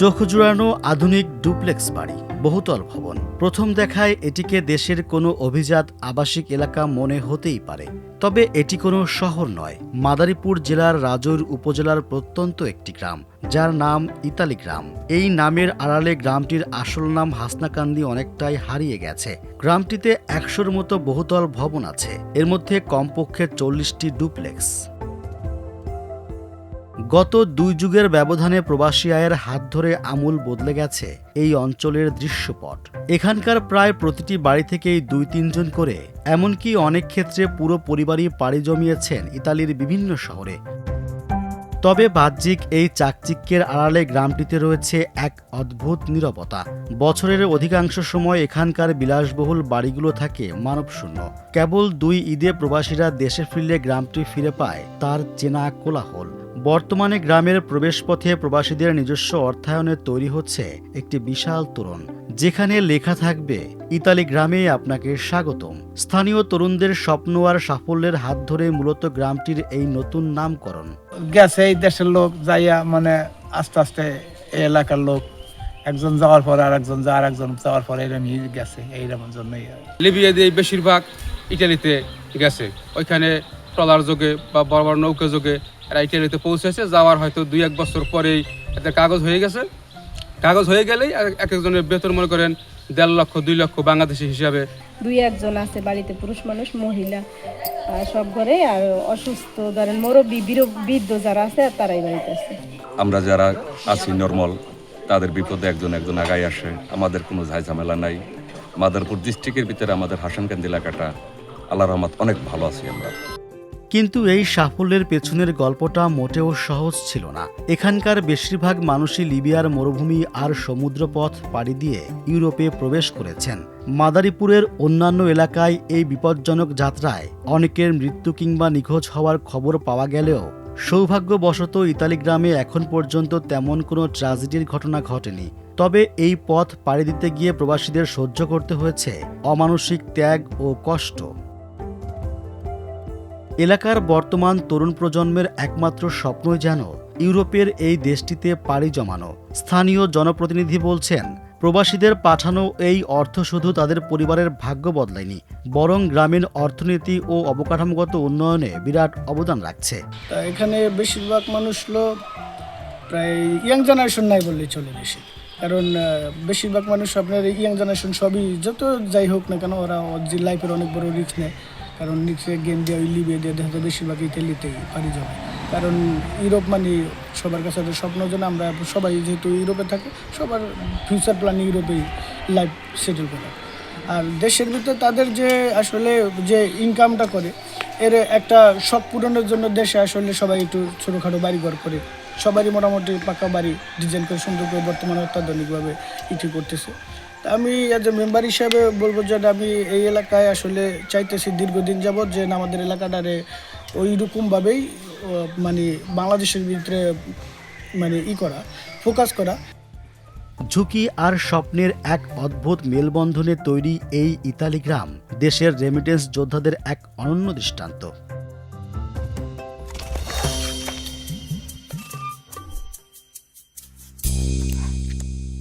চোখ জুড়ানো আধুনিক ডুপ্লেক্স বাড়ি, বহুতল ভবন। প্রথম দেখায় এটিকে দেশের কোনো অভিজাত আবাসিক এলাকা মনে হতেই পারে, তবে এটি কোনো শহর নয়। মাদারীপুর জেলার রাজৈর উপজেলার প্রত্যন্ত একটি গ্রাম, যার নাম ইতালি গ্রাম। এই নামের আড়ালে গ্রামটির আসল নাম হাসনাকান্দি অনেকটাই হারিয়ে গেছে। গ্রামটিতে ১০০-র মতো বহুতল ভবন আছে, এর মধ্যে কমপক্ষে ৪০টি ডুপ্লেক্স। গত ২ যুগের ব্যবধানে প্রবাসী আয়ের হাত ধরে আমূল বদলে গেছে এই অঞ্চলের দৃশ্যপট। এখানকার প্রায় প্রতিটি বাড়ি থেকেই ২-৩ জন করে, এমনকি অনেক ক্ষেত্রে পুরো পরিবারই পাড়ি জমিয়েছেন ইতালির বিভিন্ন শহরে। তবে বাহ্যিক এই চাকচিক্যের আড়ালে গ্রামটিতে রয়েছে এক অদ্ভুত নীরবতা। বছরের অধিকাংশ সময় এখানকার বিলাসবহুল বাড়িগুলো থাকে মানবশূন্য। কেবল ২ ঈদে প্রবাসীরা দেশে ফিরলে গ্রামটি ফিরে পায় তার চেনা কোলাহল। বর্তমানে গ্রামের প্রবেশপথে প্রবাসীদের নিজস্ব অর্থায়নে তৈরি হচ্ছে একটি বিশাল তোরণ, যেখানে লেখা থাকবে ইতালি গ্রামে আপনাকে স্বাগতম। স্থানীয় তরুণদের স্বপ্ন আর সাফল্যের হাত ধরে মূলত গ্রামটির এই নতুন নামকরণ। গেছে এই দেশের লোক যাইয়া আস্তে আস্তে এই এলাকার লোক একজন যাওয়ার পর আর একজন যাওয়ার পর এরকম গেছে। এইরকম জন্যই লিবিয়া দিয়ে বেশিরভাগ ইটালিতে গেছে। ওইখানে ট্রলার যোগে বা বড় বড় নৌকা যোগে এরা ইটালিতে পৌঁছেছে। যাওয়ার হয়তো ২-১ বছর পরেই এদের কাগজ হয়ে গেছে। কাগজ হয়ে গেলেই এক একজনের বেতন মনে করেন ১.৫ লক্ষ ২ লক্ষ বাংলাদেশি হিসাবে। ২-১ জন আছে বাড়িতে, পুরুষ মানুষ, মহিলা সব ঘরে। আর অসুস্থ ধরেন মুরব্বী বৃদ্ধ যারা আছে তারাই বাড়িতে আছে। আমরা যারা আছি নর্মাল, তাদের বিপদে একজন আগায় আসে। আমাদের কোনো ঝামেলা নাই। মাদারীপুর ডিস্ট্রিক্টের ভিতরে আমাদের হাসানকান্দি এলাকাটা আল্লাহর রহমত অনেক ভালো আছি আমরা। কিন্তু এই সাফল্যের পেছনের গল্পটা মোটেও সহজ ছিল না। এখানকার বেশিরভাগ মানুষই লিবিয়ার মরুভূমি আর সমুদ্রপথ পাড়ি দিয়ে ইউরোপে প্রবেশ করেছেন। মাদারীপুরের অন্যান্য এলাকায় এই বিপজ্জনক যাত্রায় অনেকের মৃত্যু কিংবা নিখোঁজ হওয়ার খবর পাওয়া গেলেও সৌভাগ্যবশত ইতালি গ্রামে এখন পর্যন্ত তেমন কোনো ট্র্যাজেডির ঘটনা ঘটেনি। তবে এই পথ পাড়ি দিতে গিয়ে প্রবাসীদের সহ্য করতে হয়েছে অমানসিক ত্যাগ ও কষ্ট। এলাকার বর্তমান তরুণ প্রজন্মের একমাত্র স্বপ্নই যেন ইউরোপের এই দেশটিতে পাড়ি জমানো। স্থানীয় জনপ্রতিনিধি বলছেন, প্রবাসীদের পাঠানো এই অর্থ শুধু তাদের পরিবারের ভাগ্য বদলায়নি, বরং গ্রামীণ অর্থনীতি ও অবকাঠামোগত উন্নয়নে বিরাট অবদান রাখছে। এখানে বেশিরভাগ মানুষ প্রায় ইয়াং জেনারেশন নাই বললেই চলে বেশি। কারণ বেশিরভাগ মানুষ আপনার ইয়াং জেনারেশন সবই যত যাই হোক না কেন, ওরা লাইফের অনেক বড় রিস্ক নেয়। কারণ নিচে গেম দিয়ে লিবিয়ে দিয়ে দেখা যায় বেশিরভাগ ইতালিতেই পাড়ি জমে। কারণ ইউরোপ সবার কাছে স্বপ্ন যেন আমরা সবাই যেহেতু ইউরোপে থাকি, সবার ফিউচার প্ল্যান ইউরোপেই লাইফ সেটেল করা। আর দেশের ভিতরে তাদের যে আসলে যে ইনকামটা করে, এর একটা শখ পূরণের জন্য দেশে আসলে সবাই একটু ছোটোখাটো বাড়িঘর করে, সবারই মোটামুটি পাকা বাড়ি ডিজাইন করে সুন্দর করে বর্তমানে অত্যাধুনিকভাবে করতেছে। আমি এজ এ মেম্বার হিসাবে বলবো যে আমি এই এলাকায় আসলে চাইতেছি দীর্ঘদিন যাবৎ যে আমাদের এলাকাটারে ওই রকমভাবেই বাংলাদেশের ভিতরে করা, ফোকাস করা। ঝুঁকি আর স্বপ্নের এক অদ্ভুত মেলবন্ধনে তৈরি এই ইতালি গ্রাম দেশের রেমিটেন্স যোদ্ধাদের এক অনন্য দৃষ্টান্ত।